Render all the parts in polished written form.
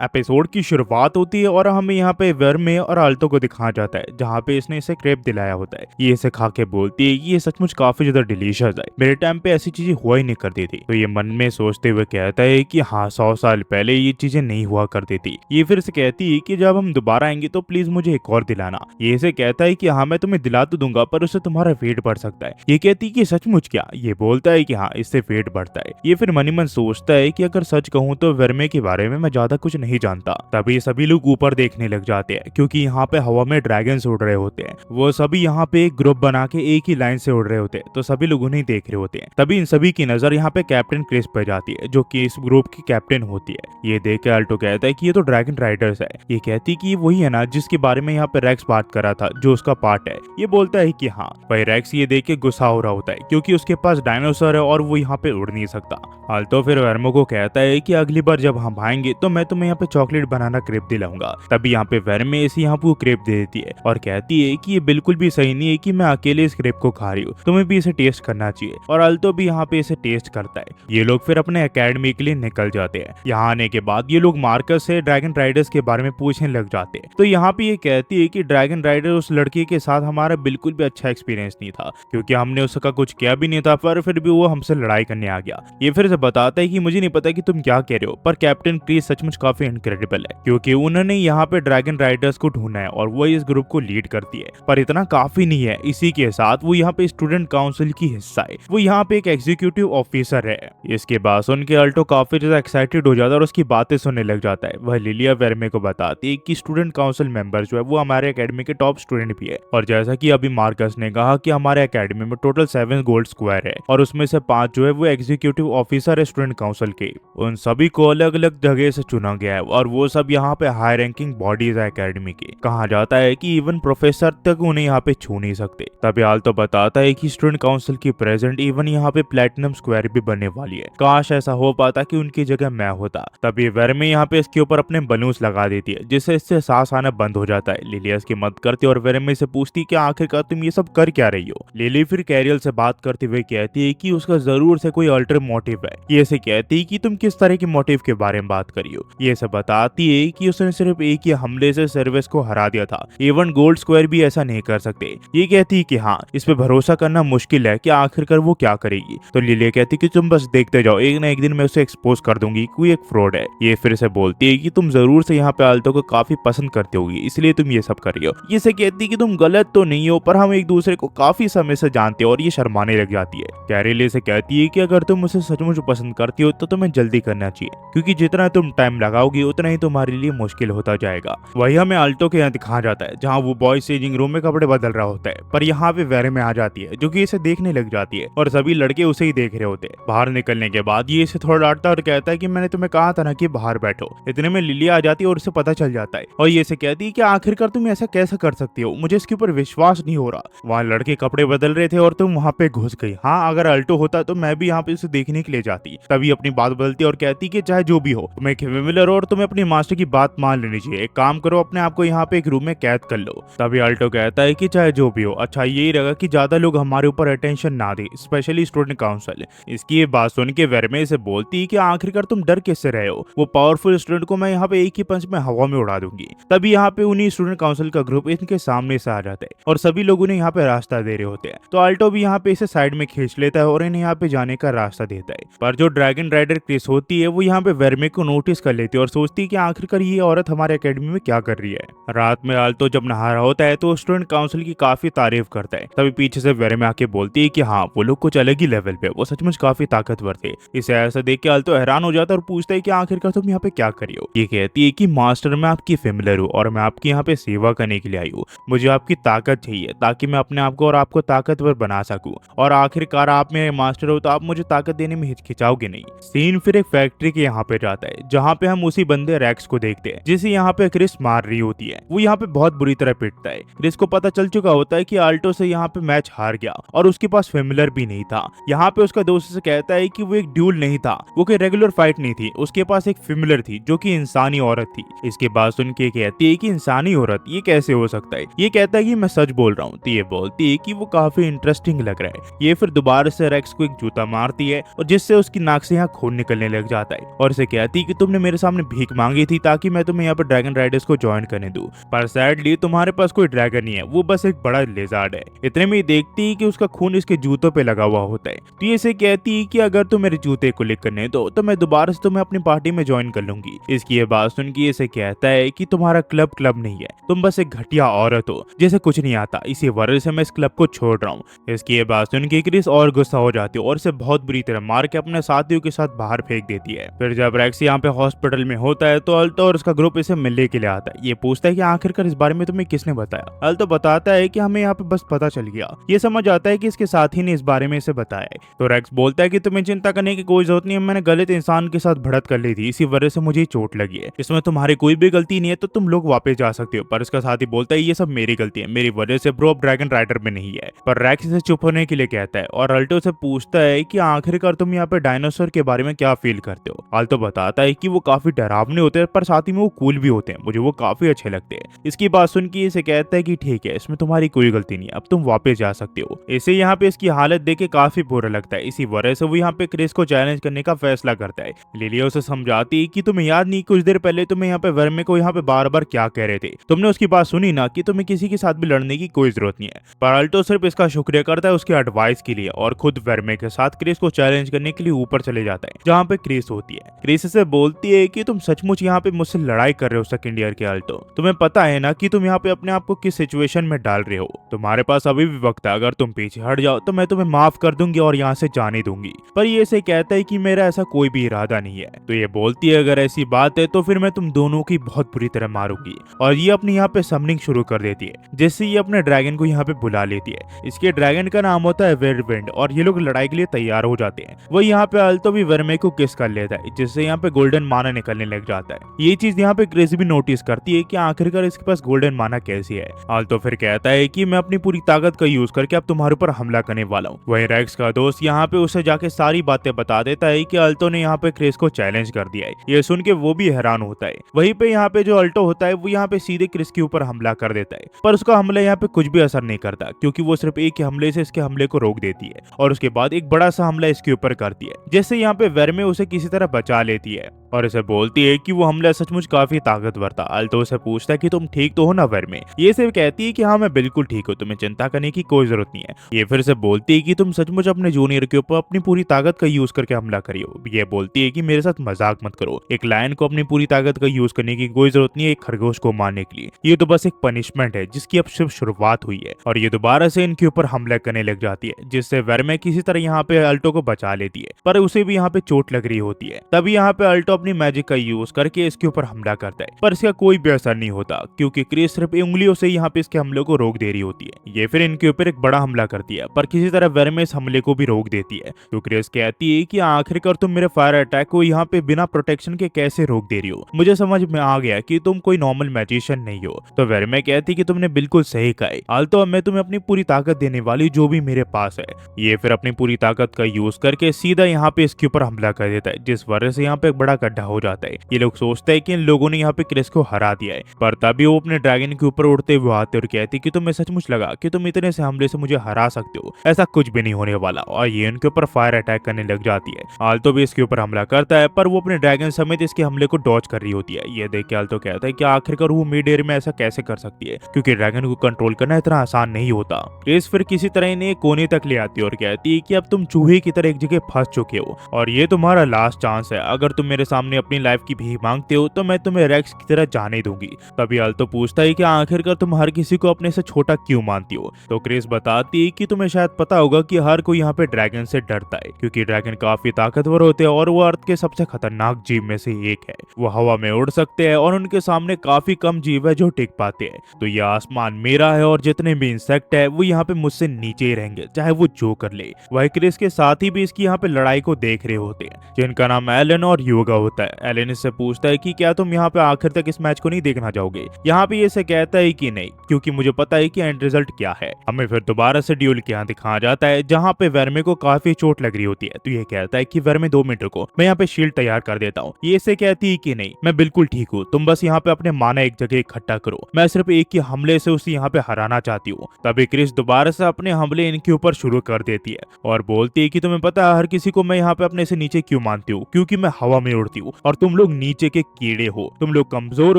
Episode की शुरुआत होती है और हमें यहाँ पे वर्मे और आल्टो को दिखाया जाता है, जहाँ पे इसने इसे क्रेप दिलाया होता है। ये इसे खा के बोलती है कि ये सचमुच काफी ज्यादा डिलीशियस है, मेरे टाइम पे ऐसी चीजें हुआ ही नहीं करती थी। तो ये मन में सोचते हुए कहता है कि हाँ, 100 साल पहले ये चीजें नहीं हुआ करती थी। ये फिर से कहती है कि जब हम दोबारा आएंगे तो प्लीज मुझे एक और दिलाना। ये इसे कहता है कि हाँ, मैं तुम्हें दिला तो दूंगा, पर उससे तुम्हारा वेट बढ़ सकता है। ये कहती है कि सचमुच क्या? ये बोलता है कि हाँ, इससे वेट बढ़ता है। ये फिर मन ही मन सोचता है कि अगर सच कहूँ तो वर्मे के बारे में मैं ज्यादा कुछ नहीं जानता। तभी सभी लोग ऊपर देखने लग जाते हैं, क्योंकि यहाँ पे हवा में ड्रैगन्स उड़ रहे होते हैं। वो सभी यहाँ पे एक ग्रुप बना के एक ही लाइन से उड़ रहे होते हैं, तो सभी लोग उन्हें देख रहे होते हैं। तभी इन सभी की नजर यहाँ पे कैप्टन क्रिस पे जाती है, जो कि इस ग्रुप की कैप्टन होती है। ये देख के अल्टो कहता है कि ये तो ड्रैगन राइडर्स है। ये कहती है कि ये वही है ना जिसके बारे में यहाँ पे रेक्स बात कर रहा था, जो उसका पार्ट है। ये बोलता है कि हाँ। भाई रेक्स ये देख के गुस्सा हो रहा होता है, क्योंकि उसके पास डायनासोर है और वो यहाँ पे उड़ नहीं सकता। अल्टो फिर वर्मो को कहता है कि अगली बार जब हम आएंगे तो मैं तुम्हें यहाँ पे चॉकलेट बनाना क्रेप दिलाऊंगा। तभी यहाँ पे वर्मे इसे यहाँ पे क्रेप दे देती है और कहती है कि ये बिल्कुल भी सही नहीं है कि मैं अकेले इस क्रेप को खा रही हूँ, तुम्हें भी इसे टेस्ट करना चाहिए। और अल्टो भी यहाँ पे इसे टेस्ट करता है। ये लोग फिर अपने एकेडमी के लिए निकल जाते हैं। यहाँ आने के बाद ये लोग मार्कस से ड्रैगन राइडर्स के बारे में पूछने लग जाते हैं। तो यहाँ पे ये कहती है कि ड्रैगन राइडर उस लड़की के साथ हमारा बिल्कुल भी अच्छा एक्सपीरियंस नहीं था, क्योंकि हमने उसका कुछ किया भी नहीं था, पर फिर भी वो हमसे लड़ाई करने आ गया। ये फिर से बताता है कि मुझे नहीं पता कि तुम क्या कह रहे हो, पर कैप्टन क्रिस सचमुच काफी इनक्रेडिबल है, क्योंकि उन्होंने यहाँ पे ड्रैगन राइडर्स को ढूंढा है और वो इस ग्रुप को लीड करती है। पर इतना काफी नहीं है, इसी के साथ वो यहाँ पे स्टूडेंट काउंसिल की हिस्सा है। वो यहाँ पे एक एग्जीक्यूटिव ऑफिसर है। इसके बाद सुन के अल्टो काफी ज्यादा एक्साइटेड हो जाता है और उसकी बातें सुनने लग जाता है। वह लिलिया वर्मे को बताती है कि स्टूडेंट काउंसिल मेंबर जो है वो हमारे एकेडमी के टॉप स्टूडेंट भी है। और जैसा कि अभी मार्कस ने कहा कि हमारे एकेडमी में टोटल 7 गोल्ड स्क्वायर है, और उसमें से 5 जो है वो एग्जीक्यूटिव ऑफिसर है स्टूडेंट काउंसिल के। उन सभी को अलग अलग जगह से चुना गया है, और वो सब यहाँ पे हाई रैंकिंग बॉडीज है एकेडमी की। कहा जाता है कि इवन प्रोफेसर तक उन्हें यहाँ पे छू नहीं सकते। तभी आल्टो बताता है कि स्टूडेंट काउंसिल की प्रेजेंट इवन यहाँ पे प्लेटिनम स्क्वायर भी बनने वाली है। काश ऐसा हो पाता कि उनकी जगह मैं होता। तभी वर्मे यहाँ पे इसके ऊपर अपने बलून्स लगा देती है, जिससे इससे सांस आना बंद हो जाता है। लिलिया इसकी मदद करती है और वर्मे से पूछती कि आखिरकार तुम ये सब कर क्या रही हो। लिली फिर कैरियल से बात करते हुए कहती है कि उसका जरूर से कोई अल्टर मोटिव है। ये ऐसे कहती है कि तुम किस तरह के मोटिव के बारे में बात करी हो। ये सब बताती है कि उसने सिर्फ एक ही हमले से सर्विस को हरा दिया था, इवन गोल्ड स्क्वायर भी ऐसा नहीं कर सकते। ये कहती है कि हाँ, इस पे भरोसा करना मुश्किल है कि आखिरकार वो क्या करेगी। तो लिलिया कहती कि तुम बस देखते जाओ, एक ना एक दिन मैं उसे एक्सपोज कर दूंगी कोई एक फ्रॉड है। ये फिर से बोलती है कि तुम जरूर से यहाँ पे आल्टो को काफी पसंद करते होगी, इसलिए तुम ये सब कर रही हो। ये से कहती कि तुम गलत तो नहीं हो, पर हम एक दूसरे को काफी समय से जानते हो। और ये शर्माने लग जाती है। कैरिल से कहती है कि अगर तुम उसे सचमुच पसंद करती हो तो तुम्हें जल्दी करना चाहिए, क्योंकि जितना तुम टाइम लगाओगी उतना ही तुम्हारे लिए मुश्किल होता जाएगा। वही हमें आल्टो के यहाँ दिखाया जाता है, जहाँ वो बॉयज चेंजिंग रूम में कपड़े बदल रहा होता है। पर यहाँ पे वर्मे आ जाती है, जो कि इसे देखने लग जाती है, और सभी लड़के उसे ही देख रहे होते हैं। बाहर निकलने के बाद ये इसे थोड़ा डांटता और कहता है कि मैंने तुम्हें कहा था ना कि बाहर बैठो। इतने में लिलिया आ जाती है और उसे पता चल जाता है, और ये इसे कहती है कि आखिरकार तुम ऐसा कैसे कर सकती हो, मुझे इसके ऊपर विश्वास नहीं हो रहा। वहाँ लड़के कपड़े बदल रहे थे और तुम वहाँ पे घुस गई। हाँ, अगर अल्टो होता तो मैं भी यहाँ पे उसे देखने के लिए जाती। तभी अपनी बात बदलती और कहती कि चाहे जो भी हो, तुम्हें फेमिलियर हो और तुम्हें अपनी मास्टर की बात मान लेनी चाहिए। एक काम करो, अपने आप को यहाँ पे एक रूम में कैद कर लो। तभी अल्टो कहता है कि चाहे जो भी हो, अच्छा यही रहेगा कि ज्यादा लोग हमारे ऊपर अटेंशन ना दे, स्पेशली स्टूडेंट काउंसिल। इसकी ये बात सुन के वर्मे से बोलती है कि आखिरकार तुम डर किससे रहे हो, वो पावरफुल स्टूडेंट को मैं यहाँ पे एक ही पंच में हवा में उड़ा दूंगी। तभी यहाँ पे उन्हीं स्टूडेंट काउंसिल का ग्रुप इनके सामने से आ जाता है, और सभी लोग उन्हें यहाँ पे रास्ता दे रहे होते हैं। तो अल्टो भी यहाँ पे इसे साइड में खींच लेता है और इन्हें यहाँ पे जाने का रास्ता देता है। पर जो ड्रैगन राइडर क्रिस होती है वो यहाँ पे वर्मे को नोटिस कर लेती है और सोचती है कि आखिरकार ये औरत हमारे एकेडमी में क्या कर रही है। रात में आल्टो जब नहा रहा होता है तो स्टूडेंट काउंसिल की काफी तारीफ करता है। तभी पीछे से वर्मे आके बोलती है कि हाँ, वो लोग कुछ अलग ही लेवल पे, वो सचमुच काफी ताकतवर थे। इसे ऐसा देख के आल्टो हैरान हो जाता है और पूछता है कि आखिरकार तुम यहाँ पे क्या कर रही हो। ये कहती है कि मास्टर, मैं आपकी फेमिलियर हूँ और मैं आपकी यहाँ पे सेवा करने के लिए आई हूँ। मुझे आपकी ताकत चाहिए ताकि मैं अपने आप को और आपको ताकतवर बना सकूं, और आखिरकार आप मेरे मास्टर हो तो आप मुझे ताकत देने में हिचकिचाओगे नहीं। सीन फिर एक फैक्ट्री के यहाँ पे जाता है, जहाँ पे हम उसी बंदे रेक्स को देखते हैं जिसे यहाँ पे क्रिस मार रही होती है। वो यहाँ पे बहुत बुरी तरह पिटता है। क्रिस को पता चल चुका होता है कि आल्टो से यहाँ पे मैच हार गया और उसके पास फेमिलियर भी नहीं था। यहाँ पे उसका दोस्त से कहता है कि वो एक ड्यूल नहीं था, वो कोई रेगुलर फाइट नहीं थी, उसके पास एक फेमिलियर थी जो कि इंसानी औरत थी। इसके बाद सुन के कहती है कि इंसानी औरत, ये कैसे हो सकता है। ये कहता है कि मैं सच बोल रहा हूँ। तो ये बोलती है कि वो काफी इंटरेस्टिंग लग रहा है। ये फिर दोबारा से रेक्स को एक जूता मारती है और जिससे उसकी नाक से यहाँ खून निकलने लग जाता है, और इसे कहती है कि तुमने मेरे सामने भीख मांगी थी ताकि मैं तुम्हें यहाँ पे ड्रैगन राइडर्स को ज्वाइन करने दूं, पर सैडली तुम्हारे पास कोई ड्रैगन नहीं है, वो बस एक बड़ा लेजर्ड है। इतने में ही देखती है कि उसका खून इसके जूतों पे लगा हुआ होता है। तो ये इसे कहती है कि अगर तुम मेरे जूते को लिक करने दो तो मैं दोबारा से तुम्हें अपनी पार्टी में ज्वाइन कर लूंगी। इसकी ये बात सुन के इसे कहता है कि तुम्हारा क्लब क्लब नहीं है, तुम बस एक घटिया औरत हो जैसे कुछ नहीं आता, इसी वजह से मैं इस क्लब को छोड़ रहा हूँ। इसकी ये बात सुन के क्रिस और गुस्सा हो जाती है और इसे बहुत बुरी तरह मार के अपने साथियों के साथ बाहर फेंक देती है। फिर जब रेक्स यहाँ पे हॉस्पिटल में होता है तो अल्टो और उसका ग्रुप इसे मिलने के लिए आता है। ये पूछता है कि आखिरकार इस बारे में तुम्हें किसने बताया। अल्टो बताता है कि हमें यहाँ पे बस पता चल गया। ये समझ आता है कि इसके साथी ने इस बारे में इसे बताया है। तो रेक्स बोलता है कि तुम्हें चिंता करने की कोई जरूरत नहीं है, मैंने गलत इंसान के साथ बढ़त कर ली थी, इसी वजह से मुझे चोट लगी है, इसमें तुम्हारी कोई भी गलती नहीं है, तो तुम लोग वापस जा सकते हो। पर इसका साथी बोलता है ये सब मेरी गलती है, मेरी वजह से ब्रो ड्रैगन राइडर में नहीं है। पर रेक्स इसे चुप होने के लिए कहता है और अल्टो से पूछता है कि आखिरकार तुम यहाँ पे डायनासोर के बारे में क्या फील करते हो। अल्टो बताता है कि वो काफी डरावने होते हैं पर साथ ही में वो कूल भी होते हैं, मुझे वो काफी अच्छे लगते हैं। इसकी बात सुन के इसे कहता है कि ठीक है, इसमें तुम्हारी कोई गलती नहीं है, अब तुम वापस जा सकते हो। इसे यहाँ पे इसकी हालत देख के काफी बुरा लगता है, इसी वजह से वो यहाँ पे क्रिस को चैलेंज करने का फैसला करता है। लिलिया उसे समझाती है कि तुम्हें याद नहीं कुछ देर पहले तुम्हें यहाँ पे वर्मे को यहाँ पे बार बार क्या कह रहे थे, तुमने उसकी बात सुनी ना कि तुम्हें किसी के साथ भी लड़ने की कोई जरूरत नहीं है। पर अल्टो सिर्फ इसका शुक्रिया करता है उसके एडवाइस के लिए और खुद वर्मे के साथ क्रिस को चैलेंज करने के लिए ऊपर चले जाता है जहाँ पे क्रिस होती है। क्रिस से बोलती है कि तुम सचमुच यहाँ पे मुझसे लड़ाई कर रहे हो सेकंड ईयर के अल्टो, तुम्हें पता है ना कि तुम यहाँ पे अपने आप को किस सिचुएशन में डाल रहे हो, तुम्हारे पास अभी भी वक्त है, अगर तुम पीछे हट जाओ तो मैं तुम्हें माफ कर दूंगी और यहाँ से जाने दूंगी। पर ये इसे कहता है कि मेरा ऐसा कोई भी इरादा नहीं है। तो ये बोलती है अगर ऐसी बात है तो फिर मैं तुम दोनों की बहुत बुरी तरह मारूंगी और ये अपने यहाँ पे समनिंग शुरू कर देती है, जिससे ये अपने ड्रैगन को यहाँ पे बुला लेती है। इसके ड्रैगन का नाम होता है वेयरविंड और ये लोग लड़ाई के लिए तैयार हो जाते हैं। वो यहाँ पे अल्टो भी वर्मे को किस कर लेता है, जिससे यहाँ पे गोल्डन माना निकलने लग जाता है। ये चीज यहाँ पे क्रिस भी नोटिस करती है कि आखिरकार इसके पास गोल्डन माना कैसी है। अल्टो फिर कहता है कि मैं अपनी पूरी ताकत का यूज करके अब तुम्हारे ऊपर हमला करने वाला हूँ। वही रेक्स का दोस्त यहाँ पे उसे जाके सारी बातें बता देता है कि अल्टो ने यहाँ पे क्रिस को चैलेंज कर दिया है। ये सुन के वो भी हैरान होता है। वहीं पे यहाँ पे जो अल्टो होता है वो यहाँ पे सीधे क्रिस के ऊपर हमला कर देता है, पर उसका हमला यहाँ पे कुछ भी असर नहीं करता क्योंकि वो सिर्फ एक ही हमले से इसके हमले को रोक देती है और उसके बाद एक बड़ा सा हमला इसके ऊपर करती है, जिससे यहाँ पे वर्मे उसे किसी तरह बचा लेती है और इसे बोलती है कि वो हमला सचमुच काफी ताकतवर था। अल्टो से पूछता है कि तुम ठीक तो हो ना वर्मे। ये सिर्फ कहती है कि हाँ मैं बिल्कुल ठीक हूँ, तुम्हें चिंता करने की कोई जरूरत नहीं है। ये फिर से बोलती है कि तुम सचमुच अपने जूनियर के ऊपर अपनी पूरी ताकत का यूज करके हमला करियो। ये बोलती है कि मेरे साथ मजाक मत करो, एक लायन को अपनी पूरी ताकत का यूज करने की कोई जरूरत नहीं है एक खरगोश को मारने के लिए, ये तो बस एक पनिशमेंट है जिसकी अब सिर्फ शुरुआत हुई है। और ये दोबारा से इनके ऊपर हमला करने लग जाती है, जिससे वर्मे किसी तरह यहाँ पे अल्टो को बचा लेती है, पर उसे भी यहाँ पे चोट लग रही होती है। तभी यहाँ पे अल्टो अपनी मैजिक का यूज करके इसके ऊपर हमला करता है, पर इसका कोई भी असर नहीं होता क्योंकि क्रिस सिर्फ उंगलियों से यहाँ पे इसके हमले को रोक दे रही होती है। ये फिर इनके ऊपर एक बड़ा हमला करती है, पर किसी तरह वर्मे इस हमले को भी रोक देती है। तो क्रिस कहती है कि आखिरकार तुम मेरे फायर अटैक को यहाँ पे बिना प्रोटेक्शन के कैसे रोक दे रही हो, मुझे समझ में आ गया कि तुम कोई नॉर्मल मैजिशियन नहीं हो। तो वर्मे कहती कि तुमने बिल्कुल सही कहा, अल्टो मैं तुम्हें अपनी पूरी ताकत देने वाली जो भी मेरे पास है। ये फिर अपनी पूरी ताकत का यूज करके सीधा यहाँ पे इसके ऊपर हमला कर देता है, जिस वजह से यहाँ पे एक बड़ा गड्ढा हो जाता है। ये लोग सोचते हैं कि इन लोगों ने यहाँ पे क्रिस को हरा दिया है, पर तभी वो अपने ड्रैगन के ऊपर उड़ते हुए आते और कहती कि तुम्हें सचमुच लगा कि तुम इतने से हमले से मुझे हरा सकते हो, ऐसा कुछ भी नहीं होने वाला। और ये इनके ऊपर फायर अटैक करने लग जाती है। अल्टो भी इसके ऊपर हमला करता है, पर वो अपने ड्रैगन समेत इसके हमले को डॉज कर रही होती है। ये देख के अल्टो कहता है कि आखिरकार वो मिड एयर में ऐसा कैसे कर सकती है, क्योंकि ड्रैगन को कंट्रोल करना इतना आसान नहीं होता। क्रिस फिर किसी तरह इन्हें एक कोने तक ले आती है और कहती है कि अब तुम चूहे की तरह एक जगह फंस चुके हो और ये तुम्हारा लास्ट चांस है, अगर तुम मेरे सामने अपनी लाइफ की भीख मांगते हो तो मैं तुम्हें रेक्स की तरह जाने दूंगी। तभी अल्टो पूछता है कि आखिरकार तुम हर किसी को अपने से छोटा क्यों मानती हो। तो क्रिस बताती है कि तुम्हें शायद पता होगा कि हर कोई यहाँ पे ड्रैगन से डरता है, क्योंकि ड्रैगन काफी ताकतवर होते हैं और वो अर्थ के सबसे खतरनाक जीव में से एक है। वो हवा में उड़ सकते हैं और उनके सामने काफी कम जीव है जो टिक पाते हैं। तो ये आसमान मेरा है और जितने भी इंसेक्ट है वो यहाँ पे मुझसे नीचे ही रहेंगे, चाहे वो जो कर ले। वही क्रिस के साथी भी इसकी यहाँ पे लड़ाई को देख रहे होते हैं, जिनका नाम एलन और यूगा होता है। एलन इससे पूछता है कि क्या तुम यहाँ पे आखिर तक इस मैच को नहीं देखना चाहोगे। यहाँ पे ये से कहता है कि नहीं, क्योंकि मुझे पता है कि एंड रिजल्ट क्या है। हमें फिर दोबारा से ड्यूल के यहाँ दिखाया जाता है, जहाँ पे वर्मे को काफी चोट लग रही होती है। तो ये कहता है कि वर्मे 2 मिनट को मैं यहाँ पे शील्ड तैयार कर देता हूँ। ये से कहती है कि नहीं, मैं बिल्कुल ठीक हूँ, तुम बस यहाँ पे अपने माना एक जगह इकट्ठा करो, मैं सिर्फ एक ही हमले से उसे यहाँ पे हराना चाहती हूँ। तभी क्रिस दोबारा से अपने हमले इनके ऊपर शुरू कर देती है और बोलती है कि तुम्हें पता है हर किसी को मैं यहाँ पे अपने से नीचे क्यों मानती हूँ, क्योंकि मैं हवा में उड़ती होती हो और तुम लोग नीचे के कीड़े हो, तुम लोग कमजोर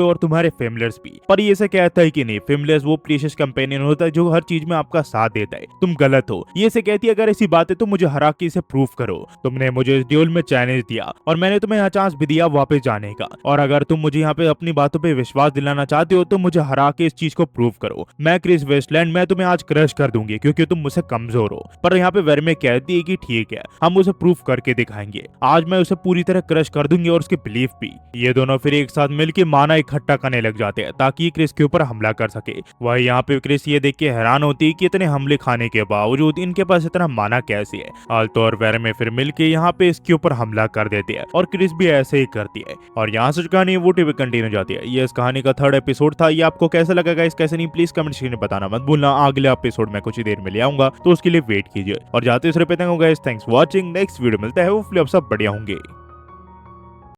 हो और तुम्हारे फेमलर्स भी। पर ये से कहता है कि नहीं, फेमलर्स वो प्रीशियस कंपेनियन होता है जो हर चीज में आपका साथ देता है, तुम गलत हो। ये से कहती है अगर ऐसी बात है तो मुझे हरा के इसे प्रूफ करो। तुमने मुझे इस ड्यूल में चैलेंज दिया और मैंने तुम्हें यहाँ चांस भी दिया वापस जाने का, और अगर तुम मुझे यहाँ पे अपनी बातों पे विश्वास दिलाना चाहते हो तो मुझे हरा के इस चीज को प्रूव करो। मैं क्रिस वेस्टलैंड, मैं तुम्हें आज क्रश कर दूंगी क्योंकि तुम मुझसे कमजोर हो। पर यहाँ पे वेरमे कहती है कि ठीक है, हम उसे प्रूफ करके दिखाएंगे, आज मैं उसे पूरी तरह क्रश कर दूंगी और उसकी बिलीफ भी। ये दोनों फिर एक साथ मिलकर माना इकट्ठा करने लग जाते हैं ताकि क्रिस के ऊपर हमला कर सके। वह यहाँ पे क्रिस ये देख के हैरान होती है कि इतने हमले खाने के बावजूद इनके पास इतना माना कैसे है। आल्तो और वेरमे फिर मिलके यहाँ पे इसके ऊपर हमला कर देते हैं और क्रिस भी ऐसे ही करती है। और यहाँ से जो कहानी वो टीवी कंटिन्यू जाती है। ये इस कहानी का 3rd एपिसोड था। ये आपको कैसा लगा गाइस, कैसे नहीं, प्लीज कमेंट सेक्शन में बताना मत भूलना। अगले एपिसोड में कुछ ही देर में ले आऊंगा, तो उसके लिए वेट कीजिए। और जाते इस रुपये तक guys, thanks for watching. Next video मिलता है, वो आप सब बढ़िया होंगे।